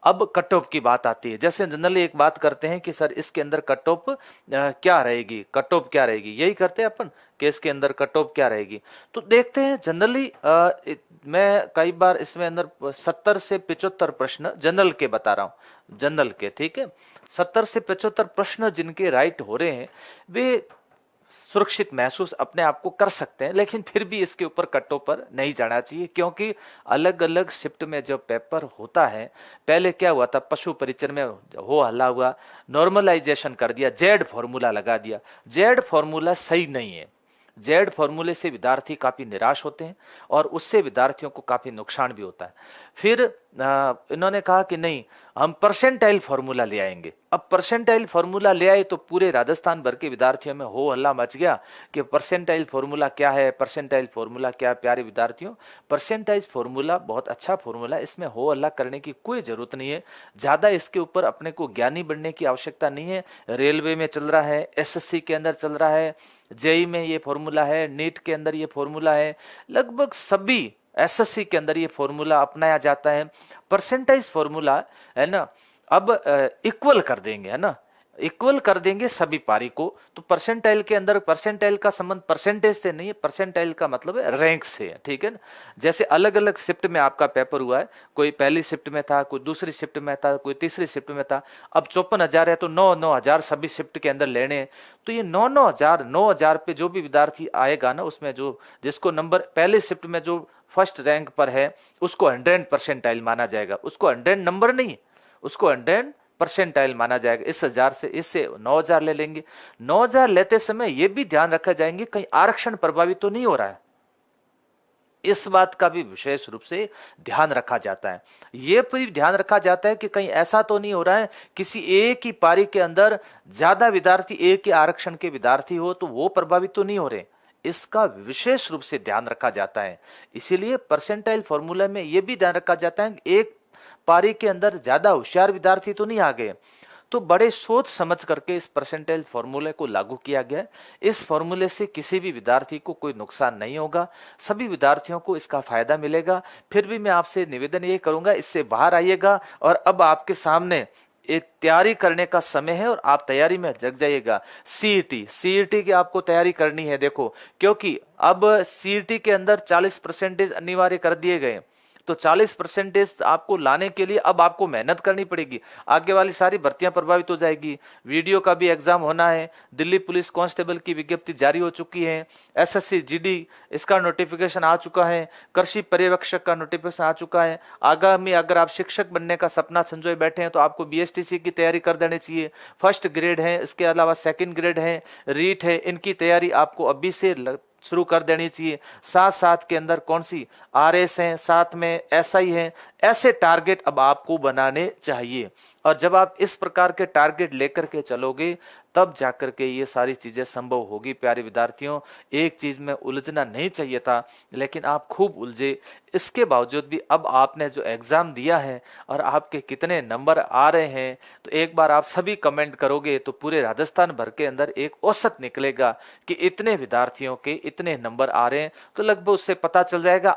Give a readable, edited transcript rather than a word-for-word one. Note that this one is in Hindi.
अब कट ऑफ की बात आती है। जैसे जनरली एक बात करते हैं कि सर इसके अंदर कट ऑफ क्या रहेगी, कट ऑफ क्या रहेगी, यही करते हैं अपन कि इसके अंदर कट ऑफ क्या रहेगी। तो देखते हैं जनरली मैं कई बार इसमें अंदर 70 से 75 प्रश्न जनरल के बता रहा हूं, जनरल के, ठीक है। 70 से 75 प्रश्न जिनके राइट हो रहे हैं वे सुरक्षित महसूस अपने आप को कर सकते हैं, लेकिन फिर भी इसके ऊपर कट्टों पर नहीं जाना चाहिए, क्योंकि अलग अलग शिफ्ट में जब पेपर होता है, पहले क्या हुआ था, पशु परिचर में हो हल्ला हुआ, नॉर्मलाइजेशन कर दिया, जेड फॉर्मूला लगा दिया। जेड फॉर्मूला सही नहीं है। जेड फॉर्मूले से विद्यार्थी काफी निराश होते हैं और उससे विद्यार्थियों को काफी नुकसान भी होता है। फिर इन्होंने कहा कि नहीं, हम परसेंटाइल फॉर्मूला ले आएंगे। अब परसेंटाइल फॉर्मूला ले आए तो पूरे राजस्थान भर के विद्यार्थियों में हो हल्ला मच गया कि परसेंटाइल फॉर्मूला क्या है, परसेंटाइल फॉर्मूला क्या है। प्यारे विद्यार्थियों, परसेंटाइल फॉर्मूला बहुत अच्छा फॉर्मूला है, इसमें हो हल्ला करने की कोई जरूरत नहीं है। ज्यादा इसके ऊपर अपने को ज्ञानी बनने की आवश्यकता नहीं है। रेलवे में चल रहा है, एसएससी के अंदर चल रहा है, जेई में ये फॉर्मूला है, नीट के अंदर ये फॉर्मूला है, लगभग सभी एसएससी के अंदर ये फॉर्मूला अपनाया जाता है। परसेंटाइज फॉर्मूला है ना, अब इक्वल कर देंगे, है ना, इक्वल कर देंगे सभी पारी को। तो परसेंटाइल के अंदर परसेंटाइल का संबंध परसेंटेज से नहीं है, परसेंटाइल का मतलब है रैंक से है, ठीक है ना। जैसे अलग अलग शिफ्ट में आपका पेपर हुआ है, कोई पहली शिफ्ट में था, कोई दूसरी शिफ्ट में था, कोई तीसरी शिफ्ट में था। अब 54,000 है तो 9,000 सभी शिफ्ट के अंदर लेने हैं। तो ये 9,000 पे जो भी विद्यार्थी आएगा ना, उसमें जो जिसको नंबर पहले शिफ्ट में जो फर्स्ट रैंक पर है उसको 100 परसेंटाइल माना जाएगा। उसको 100 नंबर नहीं, उसको 100 परसेंटाइल माना जाएगा। इस 1000 से इससे 9,000 ले लेंगे। 9,000 लेते समय यह भी ध्यान रखा जाएंगे कहीं आरक्षण प्रभावित तो नहीं हो रहा है, इस बात का भी विशेष रूप से ध्यान रखा जाता है। यह भी ध्यान रखा जाता है कि कहीं ऐसा तो नहीं हो रहा है किसी एक ही पारी के अंदर ज्यादा विद्यार्थी, एक ही आरक्षण के विद्यार्थी हो तो वो प्रभावित तो नहीं हो रहे, इसका विशेष रूप से ध्यान रखा जाता है। इसीलिए परसेंटाइल फॉर्मूला में यह भी ध्यान रखा जाता है कि एक पारी के अंदर ज्यादा होशियार विद्यार्थी तो नहीं आ गए। तो बड़े सोच समझ करके इस परसेंटाइल फॉर्मूले को लागू किया गया। इस फॉर्मूले से किसी भी विद्यार्थी को कोई नुकसान नहीं होगा, सभी विद्यार्थियों को इसका फायदा मिलेगा। फिर भी मैं आपसे निवेदन ये करूंगा, इससे बाहर आइएगा और अब आपके सामने एक तैयारी करने का समय है और आप तैयारी में जग जाइएगा। सीईटी की आपको तैयारी करनी है, देखो, क्योंकि अब सीईटी के अंदर 40% अनिवार्य कर दिए गए। तो 40% आपको लाने के लिए अब आपको मेहनत करनी पड़ेगी। आगे वाली सारी भर्तियां प्रभावित हो जाएगी। वीडियो का भी एग्जाम होना है, दिल्ली पुलिस कांस्टेबल की विज्ञप्ति जारी हो चुकी है, एसएससी जीडी इसका नोटिफिकेशन आ चुका है, कृषि पर्यवेक्षक का नोटिफिकेशन आ चुका है। आगामी अगर आप शिक्षक बनने का सपना संजोए बैठे हैं तो आपको बीएसटीसी की तैयारी कर देनी चाहिए। फर्स्ट ग्रेड है, इसके अलावा सेकंड ग्रेड है, रीट है, इनकी तैयारी आपको अभी से शुरू कर देनी चाहिए। साथ साथ के अंदर कौन सी आरएस हैं, साथ में एसआई हैं, ऐसे टारगेट अब आपको बनाने चाहिए। और जब आप इस प्रकार के टारगेट लेकर के चलोगे तब जाकर के ये सारी चीजें संभव होगी। प्यारे विद्यार्थियों, एक चीज में उलझना नहीं चाहिए था, लेकिन आप खूब उलझे। इसके बावजूद भी अब आपने जो एग्जाम दिया है और आपके कितने नंबर आ रहे हैं, तो एक बार आप सभी कमेंट करोगे तो पूरे राजस्थान भर के अंदर एक औसत निकलेगा कि इतने विद्यार्थियों के इतने नंबर आ रहे हैं, तो लगभग उससे पता चल जाएगा